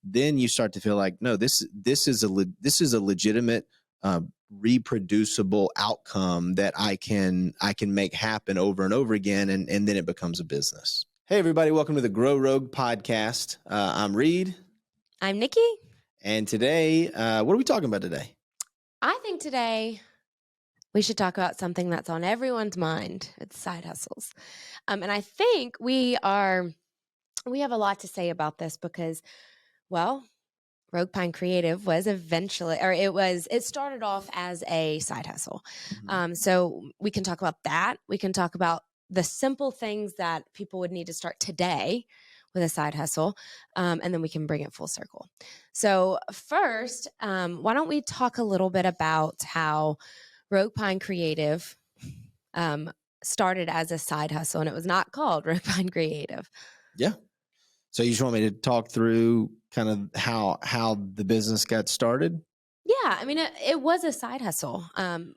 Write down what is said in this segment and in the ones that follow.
then you start to feel like, no, this is a legitimate, reproducible outcome that I can make happen over and over again, and then it becomes a business. Hey everybody, welcome to the Grow Rogue podcast. I'm Reade. I'm Nikki. And today, what are we talking about today? I think today we should talk about something that's on everyone's mind. It's side hustles. And I think we have a lot to say about this because, well, Rogue Pine Creative was eventually, or it started off as a side hustle. Mm-hmm. So we can talk about that. We can talk about the simple things that people would need to start today with a side hustle. And then we can bring it full circle. So first, why don't we talk a little bit about how Rogue Pine Creative started as a side hustle, and it was not called Rogue Pine Creative. Yeah. So you just want me to talk through kind of how the business got started? Yeah. I mean, it was a side hustle.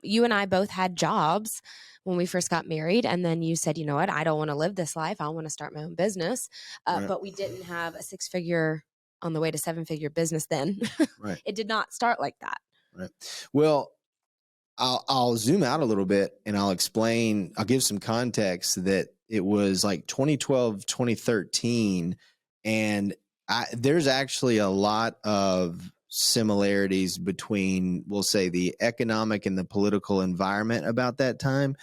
You and I both had jobs when we first got married. And then you said, you know what, I don't want to live this life. I want to start my own business. Right. But we didn't have a 6-figure on the way to 7-figure business then. Right. It did not start like that. Right. Well, I'll zoom out a little bit and I'll give some context that it was like 2012, 2013. And there's actually a lot of similarities between, we'll say, the economic and the political environment about that time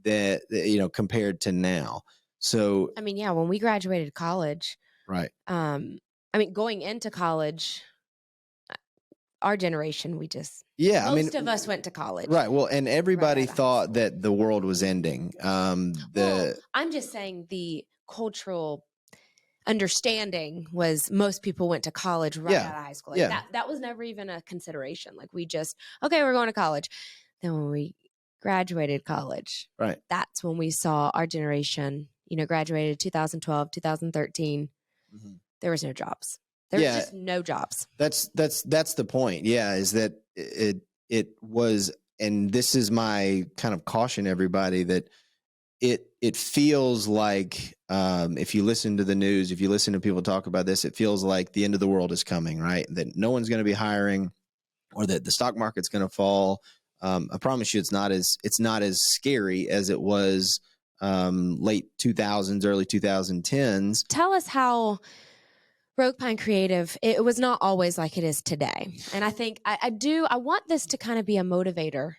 that, compared to now. So, I mean, yeah, when we graduated college, right. Going into college, our generation, most of us went to college. Right. Well, and everybody thought that the world was ending. I'm just saying the cultural understanding was most people went to college right out of high school. That was never even a consideration. Like we just, okay, we're going to college. Then when we graduated college, right, that's when we saw our generation, graduated 2012, 2013. Mm-hmm. There was no jobs. There was just no jobs. That's the point. Yeah. Is that it was, and this is my kind of caution everybody that it feels like, if you listen to the news, if you listen to people talk about this, it feels like the end of the world is coming, right? That no one's going to be hiring, or that the stock market's going to fall. I promise you, it's not as scary as it was late 2000s, early 2010s. Tell us how Rogue Pine Creative, it was not always like it is today. And I think I want this to kind of be a motivator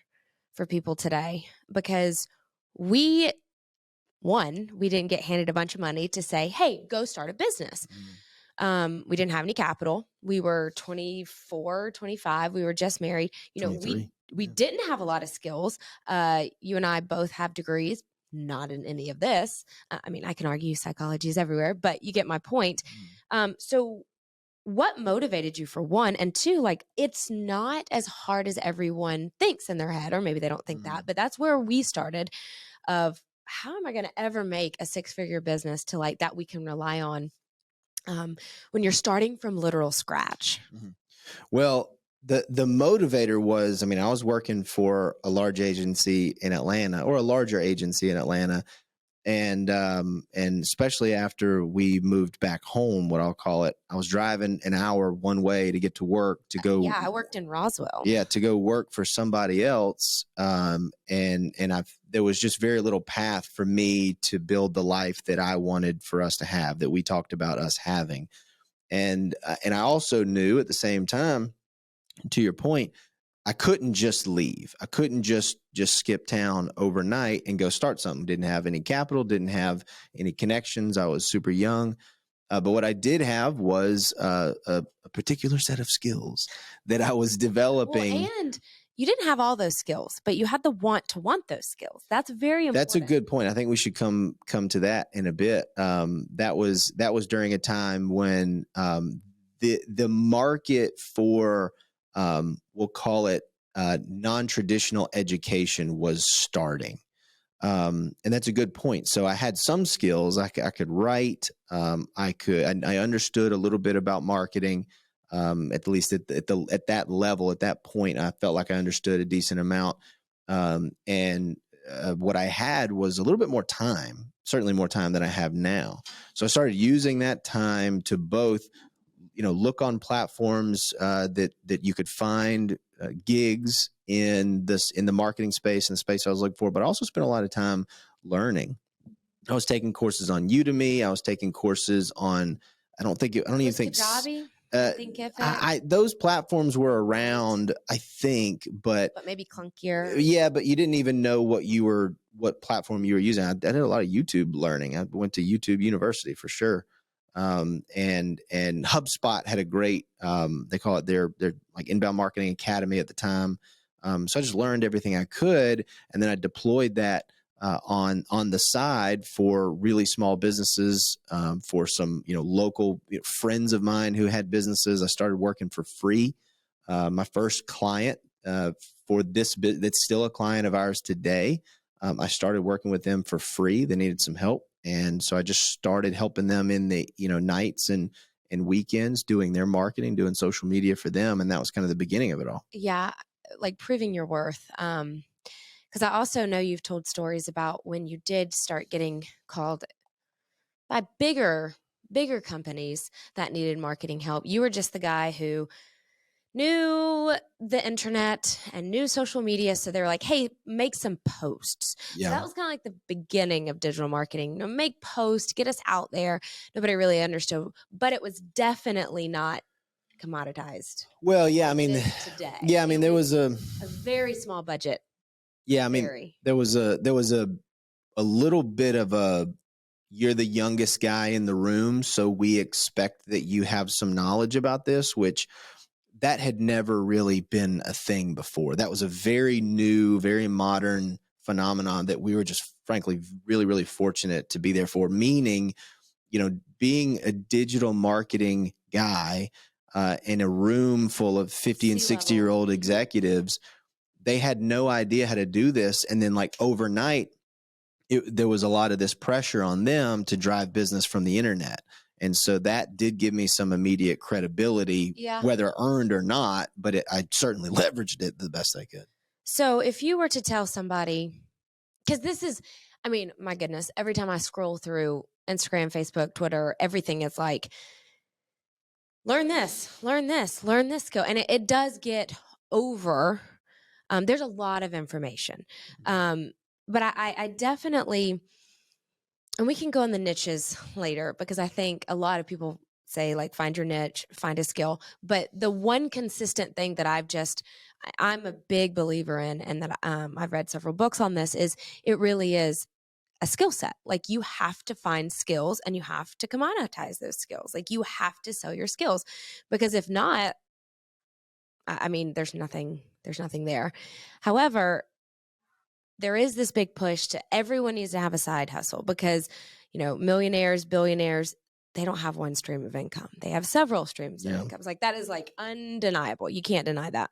for people today, because we didn't get handed a bunch of money to say, hey, go start a business. Mm-hmm. We didn't have any capital. We were 24, 25. We were just married. We didn't have a lot of skills. You and I both have degrees, not in any of this. I can argue psychology is everywhere, but you get my point. Mm-hmm. So what motivated you, for one? And two, like, it's not as hard as everyone thinks in their head, or maybe they don't think that, but that's where we started of, how am I going to ever make a 6-figure business to like that we can rely on when you're starting from literal scratch? Mm-hmm. Well, the motivator was, I was working for a large agency in Atlanta, or a larger agency in Atlanta. And especially after we moved back home, what I'll call it, I was driving an hour one way to get to work to go. Yeah, I worked in Roswell. Yeah, to go work for somebody else. There was just very little path for me to build the life that I wanted for us to have, that we talked about us having. And I also knew at the same time, to your point, I couldn't just leave. I couldn't just skip town overnight and go start something. Didn't have any capital, didn't have any connections. I was super young. But what I did have was a particular set of skills that I was developing. Well, and you didn't have all those skills, but you had the want to want those skills. That's very important. That's a good point. I think we should come to that in a bit. That was during a time when the market for we'll call it non-traditional education was starting. And that's a good point. So I had some skills. I could write. I understood a little bit about marketing. At least at that level, at that point, I felt like I understood a decent amount. What I had was a little bit more time, certainly more time than I have now. So I started using that time to both, look on platforms that you could find gigs in the marketing space and the space I was looking for, but I also spent a lot of time learning. I was taking courses on Udemy. I was taking courses on, I don't even think those platforms were around, I think, but maybe clunkier. Yeah, but you didn't even know what platform you were using. I did a lot of YouTube learning. I went to YouTube University for sure. And HubSpot had a great, they call it their like inbound marketing academy at the time. So I just learned everything I could, and then I deployed that on the side for really small businesses, for some local friends of mine who had businesses. I started working for free. My first client for this bit that's still a client of ours today. I started working with them for free. They needed some help. And so I just started helping them in the, nights and weekends, doing their marketing, doing social media for them. And that was kind of the beginning of it all. Yeah. Like proving your worth. Because I also know you've told stories about when you did start getting called by bigger companies that needed marketing help. You were just the guy who knew the internet and knew social media. So they were like, hey, make some posts. Yeah. So that was kind of like the beginning of digital marketing. Make posts, get us out there. Nobody really understood, but it was definitely not commoditized. Well, yeah, I mean, today. Yeah, I mean, there was a very small budget. Yeah, I mean, there was a little bit of you're the youngest guy in the room, so we expect that you have some knowledge about this, which that had never really been a thing before. That was a very new, very modern phenomenon that we were just frankly really, really fortunate to be there for, meaning, being a digital marketing guy in a room full of 50 and 60-year-old executives, they had no idea how to do this. And then like overnight, there was a lot of this pressure on them to drive business from the internet. And so that did give me some immediate credibility, whether earned or not, but I certainly leveraged it the best I could. So if you were to tell somebody, because this is, I mean, my goodness, every time I scroll through Instagram, Facebook, Twitter, everything is like, learn this skill. And it does get over. There's a lot of information. But I definitely, and we can go in the niches later, because I think a lot of people say like, find your niche, find a skill. But the one consistent thing that I'm a big believer in, and that I've read several books on this, is it really is a skill set. Like you have to find skills and you have to commoditize those skills. Like you have to sell your skills, because if not, I mean, there's nothing there. However, there is this big push to everyone needs to have a side hustle, because, millionaires, billionaires, they don't have one stream of income. They have several streams of income. Like that is like undeniable. You can't deny that.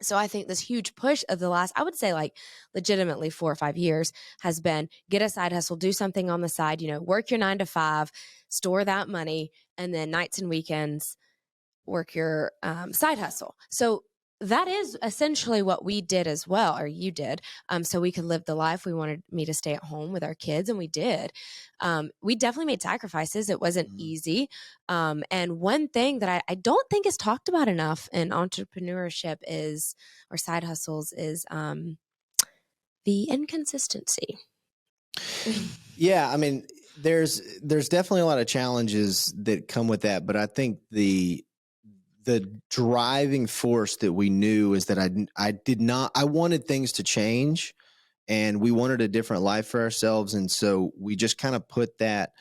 So I think this huge push of the last, I would say like legitimately 4 or 5 years, has been get a side hustle, do something on the side, work your 9 to 5, store that money, and then nights and weekends, work your side hustle. So that is essentially what we did as well, or you did. So we could live the life we wanted me to stay at home with our kids, and we did. We definitely made sacrifices. It wasn't easy. And one thing that I don't think is talked about enough in entrepreneurship or side hustles is the inconsistency. Yeah, I mean, there's definitely a lot of challenges that come with that, but I think the driving force that we knew is that I wanted things to change, and we wanted a different life for ourselves. And so we just kind of put that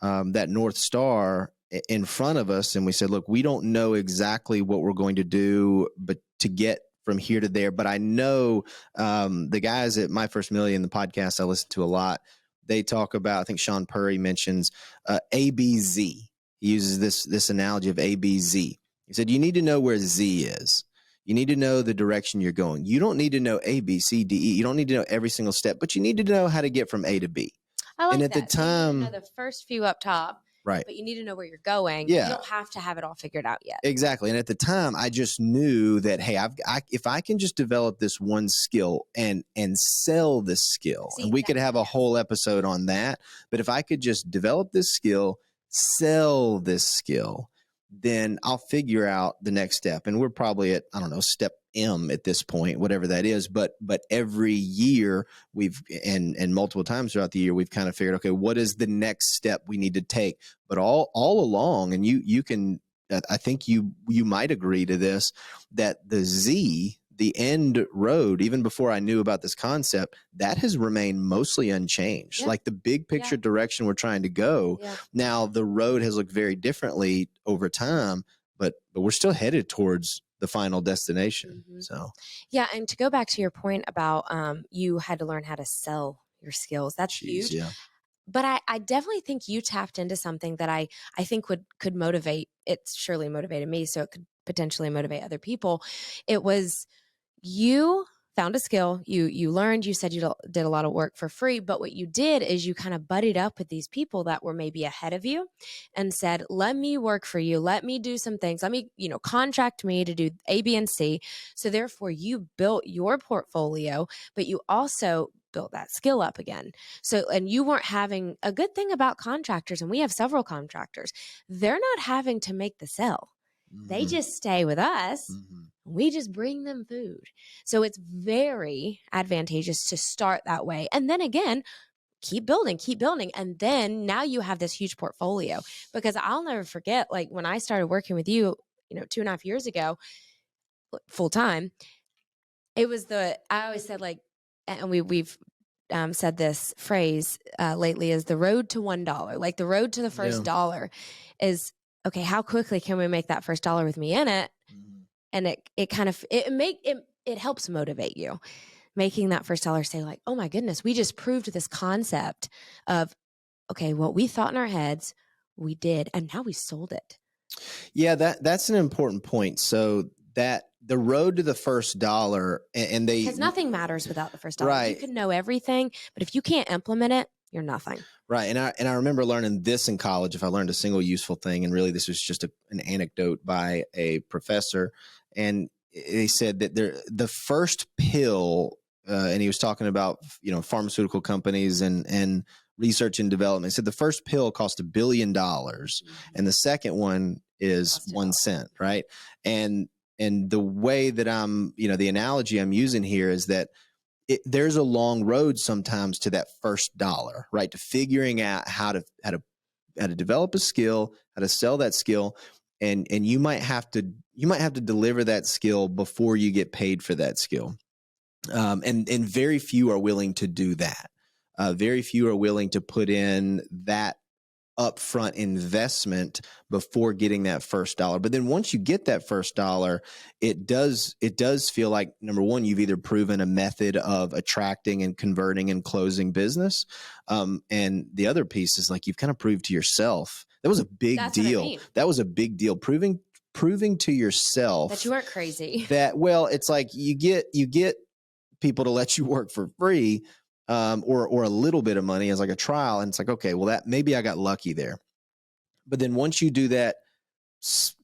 North Star in front of us. And we said, look, we don't know exactly what we're going to do, but to get from here to there. But I know the guys at My First Million, the podcast I listen to a lot, they talk about, I think Sean Purry mentions ABZ. He uses this analogy of ABZ. He said, you need to know where Z is. You need to know the direction you're going. You don't need to know A, B, C, D, E. You don't need to know every single step, but you need to know how to get from A to B. I like and at that. the time, so you need to know the first few up top, right? But you need to know where you're going. Yeah. You don't have to have it all figured out yet. Exactly. And at the time, I just knew that, hey, if I can just develop this one skill and sell this skill, and we could have a whole episode on that. But if I could just develop this skill, sell this skill, then I'll figure out the next step. And we're probably at, I don't know, step M at this point, whatever that is. But every year and multiple times throughout the year, we've kind of figured, okay, what is the next step we need to take? But all along, and you can, I think you might agree to this, that the end road, even before I knew about this concept, that has remained mostly unchanged. Like the big picture direction we're trying to go. Now the road has looked very differently over time, but we're still headed towards the final destination. So yeah. And to go back to your point about you had to learn how to sell your skills, that's huge. Yeah. But I definitely think you tapped into something that I think could motivate. It's surely motivated me, so it could potentially motivate other people. It was, you found a skill, you learned, you said you did a lot of work for free, but what you did is you kind of buddied up with these people that were maybe ahead of you and said, let me work for you, let me do some things, let me, contract me to do A, B, and C. So therefore you built your portfolio, but you also built that skill up again. So, and you weren't having, a good thing about contractors, and we have several contractors, they're not having to make the sell. They just stay with us. We just bring them food. So it's very advantageous to start that way. And then again, keep building. And then now you have this huge portfolio, because I'll never forget, like when I started working with you, 2.5 years ago, full time, it was I always said, like, and we've said this phrase lately, is the road to $1. Like the road to the first dollar is, okay, how quickly can we make that first dollar with me in it? And it kind of, it helps motivate you. Making that first dollar, say like, oh my goodness, we just proved this concept of, okay, what we thought in our heads, we did, and now we sold it. Yeah, that's an important point. So that the road to the first dollar, and because nothing matters without the first dollar. Right. You can know everything, but if you can't implement it, you're nothing. Right. And I remember learning this in college. If I learned a single useful thing, and really this was just an anecdote by a professor, and they said that the first pill, and he was talking about, pharmaceutical companies and research and development. He said the first pill cost $1 billion, and the second one is 1 cent. Right. And the way that the analogy I'm using here is that there's a long road sometimes to that first dollar, right? To figuring out how to develop a skill, how to sell that skill, and you might have to deliver that skill before you get paid for that skill, and very few are willing to do that. Very few are willing to put in that upfront investment before getting that first dollar. But then once you get that first dollar, it does feel like, number one, you've either proven a method of attracting and converting and closing business. And the other piece is like, you've kind of proved to yourself. That was a big deal. What I mean. That was a big deal. Proving to yourself that you weren't crazy. That, well, it's like you get people to let you work for free, or a little bit of money as like a trial. And it's like, okay, well, that maybe I got lucky there. But then once you do that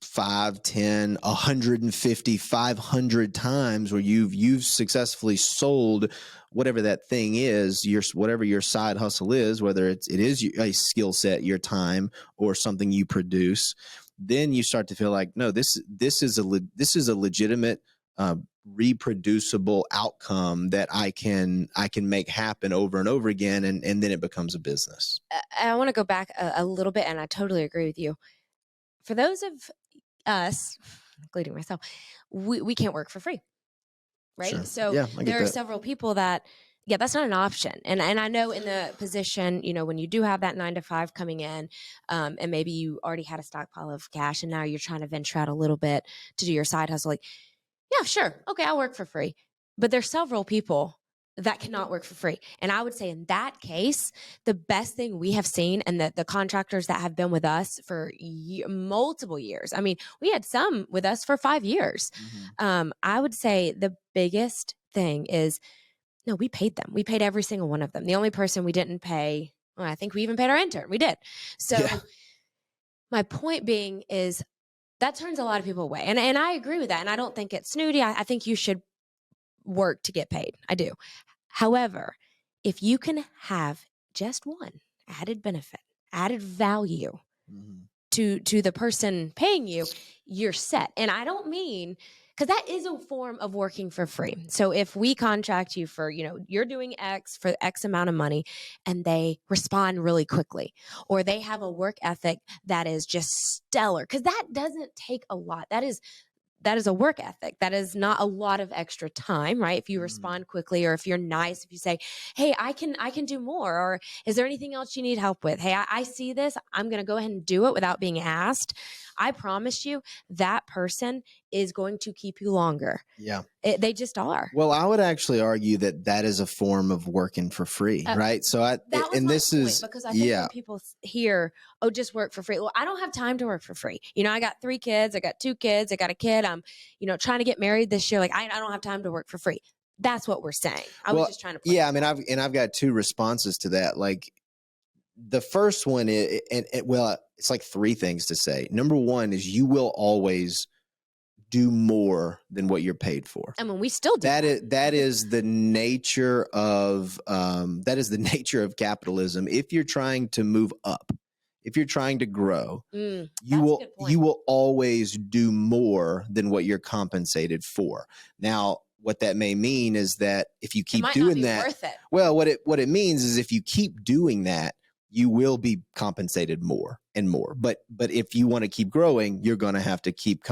5, 10, 150, 500 times, where you've successfully sold whatever that thing is, whatever your side hustle is, whether it is a skill set, your time, or something you produce, then you start to feel like, no, this is a legitimate, reproducible outcome that I can make happen over and over again, and then it becomes a business. I want to go back a little bit, and I totally agree with you. For those of us, including myself, we can't work for free, right? Sure. So yeah, there are several people that, that's not an option. And I know in the position, when you do have that 9 to 5 coming in, and maybe you already had a stockpile of cash, and now you're trying to venture out a little bit to do your side hustle, like, yeah, sure. Okay, I'll work for free. But there's several people that cannot work for free. And I would say in that case, the best thing we have seen, and the contractors that have been with us for multiple years, I mean, we had some with us for 5 years. I would say the biggest thing is, no, we paid them. We paid every single one of them. The only person we didn't pay, well, I think we even paid our intern. We did. So my point being is, that turns a lot of people away. And I agree with that. And I don't think it's snooty. I think you should work to get paid. I do. However, if you can have just one added benefit, added value to the person paying you, you're set. And I don't mean, because that is a form of working for free. So if we contract you for, you're doing X for X amount of money, and they respond really quickly, or they have a work ethic that is just stellar, because that doesn't take a lot. That is a work ethic. That is not a lot of extra time, right? If you respond quickly, or if you're nice, if you say, hey, I can do more, or is there anything else you need help with? Hey, I see this. I'm going to go ahead and do it without being asked. I promise you that person is going to keep you longer. Yeah. They just are. Well, I would actually argue that is a form of working for free, right? So because I think when people hear, oh, just work for free. Well, I don't have time to work for free. I got 3 kids, I got 2 kids, I got a kid. I'm, trying to get married this year. Like I don't have time to work for free. That's what we're saying. I was just trying to. Yeah. I mean, I've got 2 responses to that. Like the first one is, it's like 3 things to say. Number one is you will always do more than what you're paid for. I mean, we still do that is the nature of capitalism. If you're trying to move up, if you're trying to grow, you will always do more than what you're compensated for. Now, what that may mean is that if you keep doing that, worth it. Well, what it means is if you keep doing that, you will be compensated more and more. But if you want to keep growing, you're going to have to keep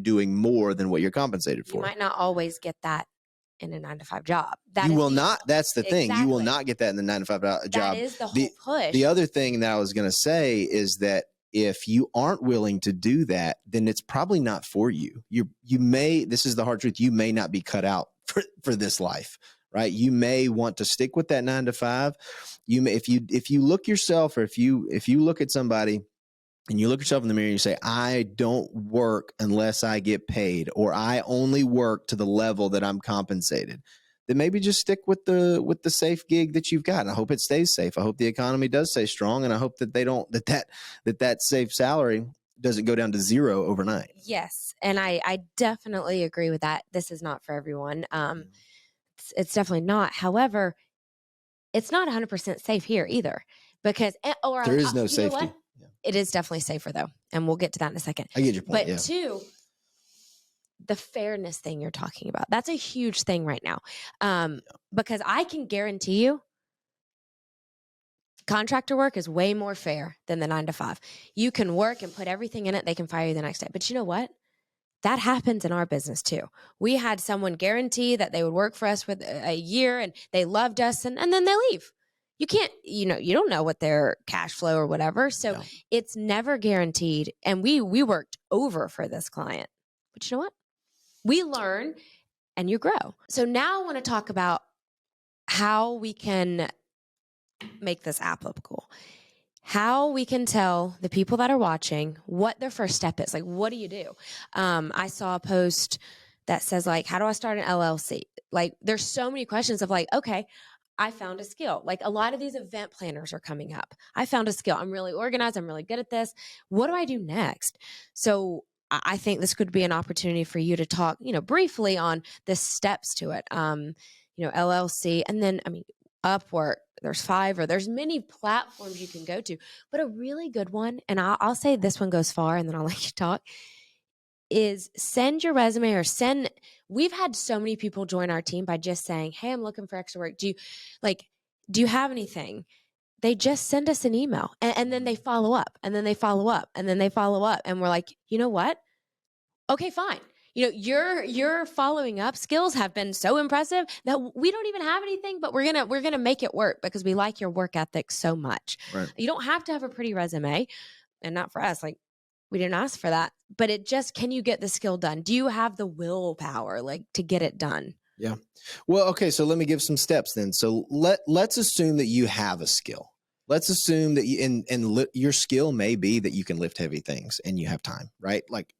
doing more than what you're compensated for. You might not always get that in a 9-to-5 job. You will not. That's the thing. You will not get that in the 9-to-5 job. That is the whole push. The other thing that I was going to say is that if you aren't willing to do that, then it's probably not for you. You may. This is the hard truth. You may not be cut out for this life. Right. You may want to stick with that 9-to-5. You may, if you look yourself, or if you look at somebody and you look yourself in the mirror and you say, I don't work unless I get paid, or I only work to the level that I'm compensated, then maybe just stick with the safe gig that you've got. And I hope it stays safe. I hope the economy does stay strong. And I hope that that safe salary doesn't go down to 0 overnight. Yes. And I definitely agree with that. This is not for everyone. It's definitely not. However, it's not 100% safe here either, because there is no safety. Yeah. It is definitely safer though, and we'll get to that in a second. I get your point. But 2, the fairness thing you're talking about, that's a huge thing right now, because I can guarantee you, contractor work is way more fair than the 9-to-5. You can work and put everything in it; they can fire you the next day. But you know what? That happens in our business too. We had someone guarantee that they would work for us for a year, and they loved us, and then they leave. You can't, you don't know what their cash flow or whatever. So It's never guaranteed. And we worked over for this client. But you know what? We learn and you grow. So now I want to talk about how we can make this applicable. How we can tell the people that are watching what their first step is. Like, what do you do? I saw a post that says, like, how do I start an LLC? Like, there's so many questions of like, okay, I found a skill. Like, a lot of these event planners are coming up. I found a skill. I'm really organized. I'm really good at this. What do I do next? So I think this could be an opportunity for you to talk, briefly on the steps to it. LLC, and then, Upwork, there's Fiverr, there's many platforms you can go to, but a really good one, and I'll say this one goes far, and then I'll let you talk, is send your resume, or we've had so many people join our team by just saying, hey, I'm looking for extra work. Do you have anything? They just send us an email, and then they follow up, and then they follow up, and then they follow up. And we're like, you know what? Okay, fine. Your following up skills have been so impressive that we don't even have anything, but we're gonna make it work because we like your work ethic so much. Right. You don't have to have a pretty resume, and not for us. Like, we didn't ask for that, but can you get the skill done? Do you have the willpower, to get it done? Yeah. Well, okay. So let me give some steps then. So let's assume that you have a skill. Let's assume that your skill may be that you can lift heavy things and you have time, right? Like,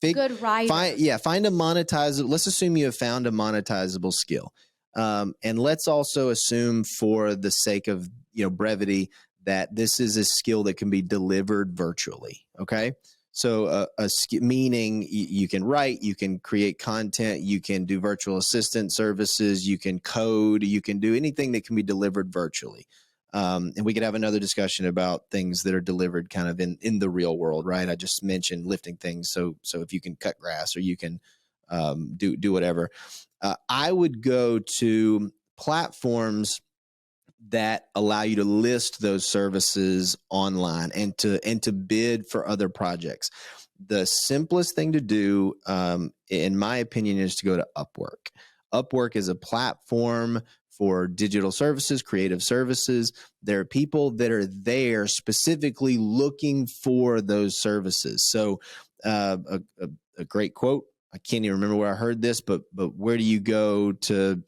good writer. Find a monetizable. Let's assume you have found a monetizable skill, and let's also assume, for the sake of brevity, that this is a skill that can be delivered virtually. Okay. So meaning you can write, you can create content, you can do virtual assistant services, you can code, you can do anything that can be delivered virtually. And we could have another discussion about things that are delivered kind of in the real world, right? I just mentioned lifting things. So if you can cut grass or you can do whatever, I would go to platforms that allow you to list those services online and to bid for other projects. The simplest thing to do, in my opinion, is to go to Upwork. Upwork is a platform for digital services, creative services. There are people that are there specifically looking for those services. So a great quote, I can't even remember where I heard this, but where do you go to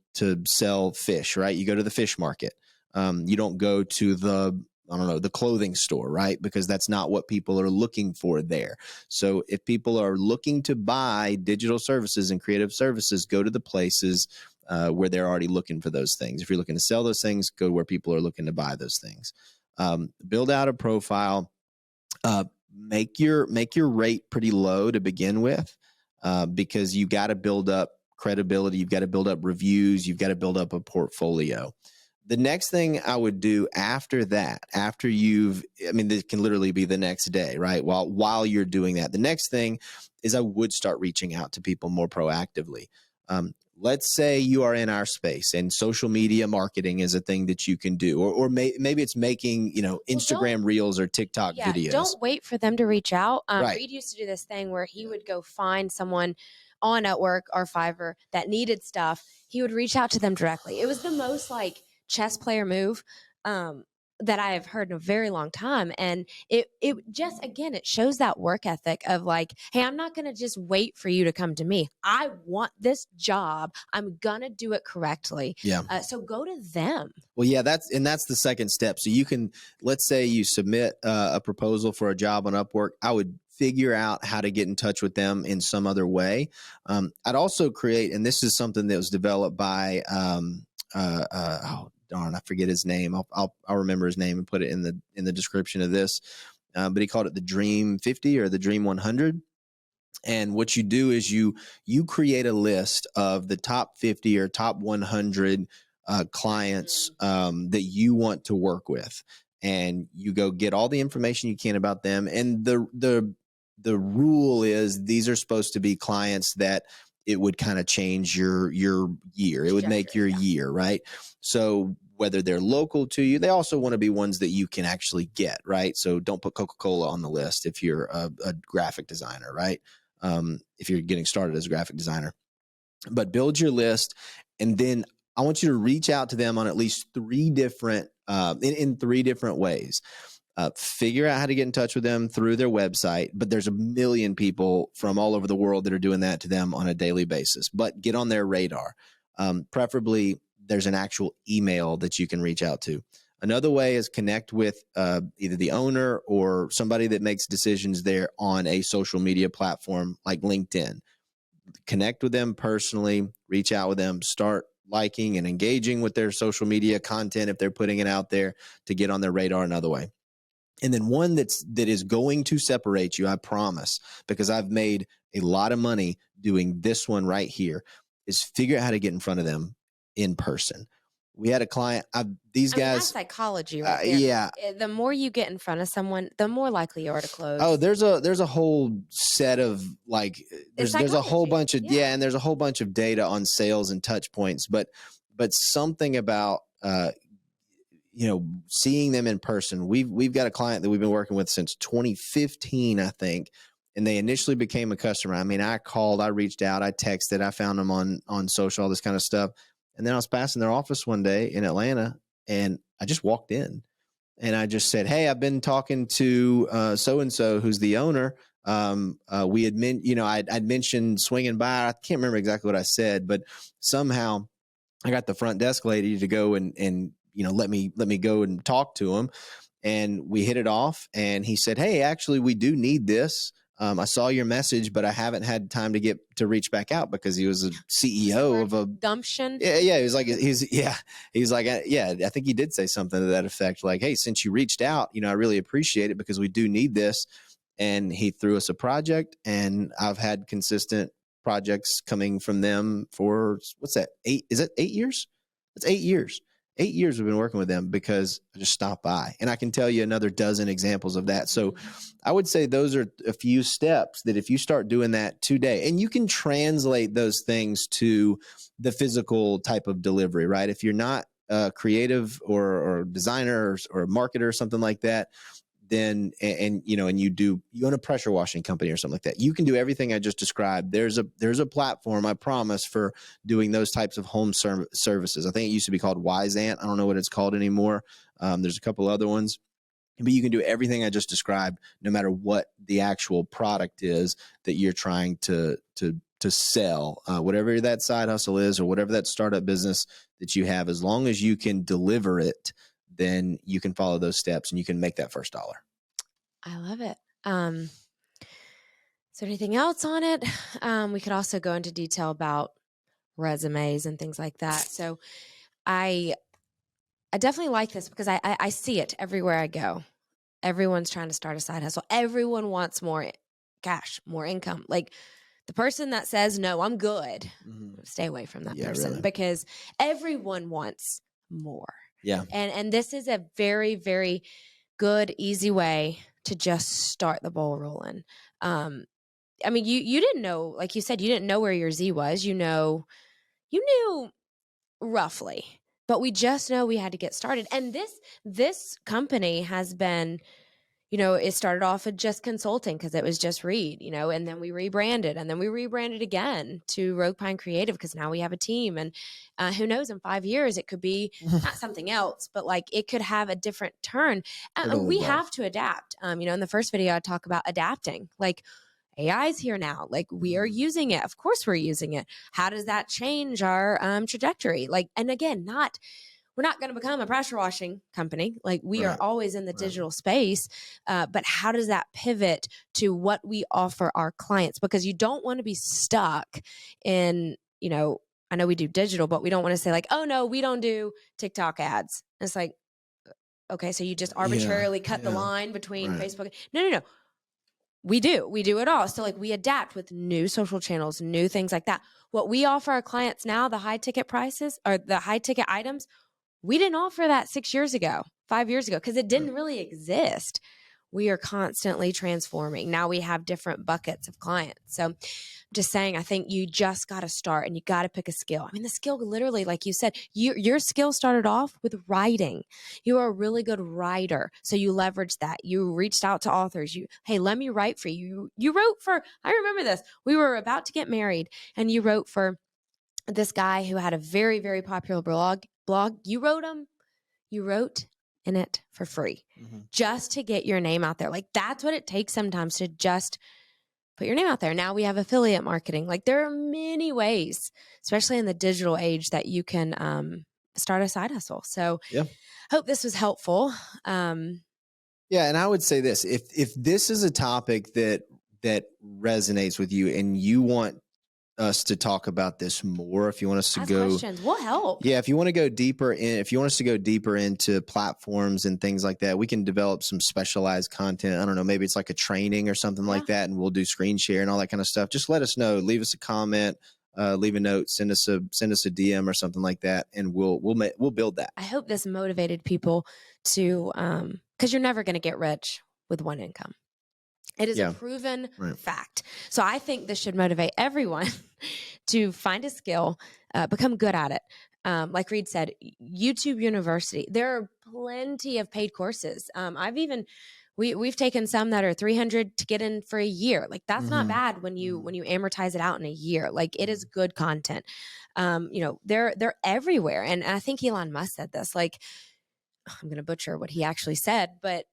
sell fish, right? You go to the fish market. You don't go to the clothing store, right? Because that's not what people are looking for there. So if people are looking to buy digital services and creative services, go to the places where they're already looking for those things. If you're looking to sell those things, go to where people are looking to buy those things. Build out a profile. Make your rate pretty low to begin with, because you got to build up credibility. You've got to build up reviews. You've got to build up a portfolio. The next thing I would do after that, this can literally be the next day, right? While you're doing that, the next thing is I would start reaching out to people more proactively. Let's say you are in our space and social media marketing is a thing that you can do, or maybe it's making, Instagram reels or TikTok videos. Don't wait for them to reach out. Right. Reade used to do this thing where he would go find someone on Upwork or Fiverr that needed stuff. He would reach out to them directly. It was the most like chess player move that I have heard in a very long time. And it just, again, it shows that work ethic of like, hey, I'm not going to just wait for you to come to me. I want this job. I'm going to do it correctly. Yeah. So go to them. Well, yeah, that's the second step. So you can, let's say you submit a proposal for a job on Upwork. I would figure out how to get in touch with them in some other way. I'd also create, and this is something that was developed by, oh darn, I forget his name. I'll remember his name and put it in the description of this. But he called it the Dream 50 or the Dream 100. And what you do is you create a list of the top 50 or top 100 clients that you want to work with, and you go get all the information you can about them. And the rule is these are supposed to be clients that it would kind of change your year. It would make your year, right? So whether they're local to you, they also want to be ones that you can actually get, right? So don't put Coca-Cola on the list if you're a graphic designer, right? If you're getting started as a graphic designer. But build your list, and then I want you to reach out to them on at least three different in three different ways. Figure out how to get in touch with them through their website, but there's a million people from all over the world that are doing that to them on a daily basis. But get on their radar. Preferably, there's an actual email that you can reach out to. Another way is connect with either the owner or somebody that makes decisions there on a social media platform like LinkedIn. Connect with them personally, reach out with them, start liking and engaging with their social media content if they're putting it out there, to get on their radar another way. And then one that is going to separate you, I promise, because I've made a lot of money doing this one right here, is figure out how to get in front of them in person. We had a client, these guys. That's psychology right there. Yeah. The more you get in front of someone, the more likely you are to close. Oh, there's a whole set of like, there's a whole bunch of, and there's a whole bunch of data on sales and touch points, but something about, seeing them in person. We've got a client that we've been working with since 2015, I think. And they initially became a customer. I mean, I called, I reached out, I texted, I found them on social, all this kind of stuff. And then I was passing their office one day in Atlanta, and I just walked in and I just said, hey, I've been talking to so-and-so who's the owner. We had I'd mentioned swinging by. I can't remember exactly what I said, but somehow I got the front desk lady to go and let me go and talk to him. And we hit it off, and he said, hey, actually, we do need this. I saw your message, but I haven't had time to reach back out, because he was a CEO of a gumption. Yeah. He was like, I think he did say something to that effect. Like, hey, since you reached out, I really appreciate it, because we do need this. And he threw us a project, and I've had consistent projects coming from them for, what's that? 8 years? It's 8 years. 8 years we've been working with them because I just stopped by, and I can tell you another dozen examples of that. So I would say those are a few steps that if you start doing that today, and you can translate those things to the physical type of delivery, right? If you're not creative or designer or marketer or something like that, then and you own a pressure washing company or something like that, you can do everything I just described. There's a platform, I promise, for doing those types of home services. I think it used to be called Ant. I don't know what it's called anymore. There's a couple other ones, but you can do everything I just described, no matter what the actual product is that you're trying to sell, whatever that side hustle is or whatever that startup business that you have. As long as you can deliver it, then you can follow those steps and you can make that first dollar. I love it. Is there anything else on it? We could also go into detail about resumes and things like that. So I definitely like this because I see it everywhere I go. Everyone's trying to start a side hustle. Everyone wants more cash, more income. Like the person that says, no, I'm good, stay away from that person, really, because everyone wants more. Yeah. And this is a very, very good, easy way to just start the ball rolling. I mean, you didn't know, like you said, you didn't know where your Z was. You knew roughly, but we just know we had to get started. And this company has been, it started off with just consulting because it was just Reade, and then we rebranded, and then we rebranded again to Rogue Pine Creative because now we have a team. And who knows, in 5 years, it could be not something else, but like it could have a different turn. We have to adapt. In the first video, I talk about adapting. Like AI is here now. Like we are using it. Of course, we're using it. How does that change our trajectory? Like, and again, we're not going to become a pressure washing company. Like we are always in the digital space. But how does that pivot to what we offer our clients? Because you don't want to be stuck in, I know we do digital, but we don't want to say like, oh no, we don't do TikTok ads. And it's like, okay, so you just arbitrarily cut the line between Facebook. No. We do it all. So like we adapt with new social channels, new things like that. What we offer our clients now, the high ticket prices or the high ticket items, we didn't offer that 6 years ago, 5 years ago, because it didn't really exist. We are constantly transforming. Now we have different buckets of clients. So I'm just saying, I think you just got to start and you got to pick a skill. I mean, the skill literally, like you said, your skill started off with writing. You are a really good writer. So you leveraged that. You reached out to authors. Hey, let me write for you. You wrote for, I remember this. We were about to get married and you wrote for this guy who had a very, very popular blog. You wrote in it for free just to get your name out there. Like that's what it takes sometimes to just put your name out there. Now we have affiliate marketing. Like there are many ways, especially in the digital age, that you can start a side hustle. So hope this was helpful. And I would say this, if this is a topic that resonates with you and you want us to talk about this more, if you want us to go questions, we'll help. If you want to go deeper if you want us to go deeper into platforms and things like that, we can develop some specialized content. I don't know, maybe it's like a training or something like that, and we'll do screen share and all that kind of stuff. Just let us know, leave us a comment, leave a note, send us a DM or something like that, and we'll build that. I hope this motivated people to because you're never going to get rich with one income. It is a proven fact. So I think this should motivate everyone to find a skill, become good at it. Like Reade said, YouTube University, there are plenty of paid courses. We've taken some that are $300 to get in for a year. Like that's not bad when you amortize it out in a year. Like it is good content. They're everywhere. And I think Elon Musk said this, like, I'm going to butcher what he actually said, but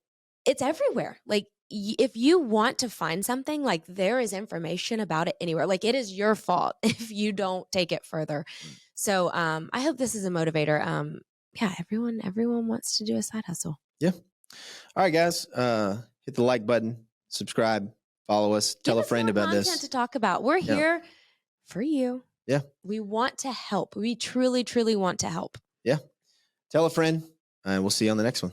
it's everywhere. Like if you want to find something, like there is information about it anywhere. Like it is your fault if you don't take it further. So I hope this is a motivator. Everyone wants to do a side hustle. Yeah. All right, guys, hit the like button, subscribe, follow us, tell a friend about this. Content to talk about. We're here for you. Yeah. We want to help. We truly, truly want to help. Yeah. Tell a friend, and we'll see you on the next one.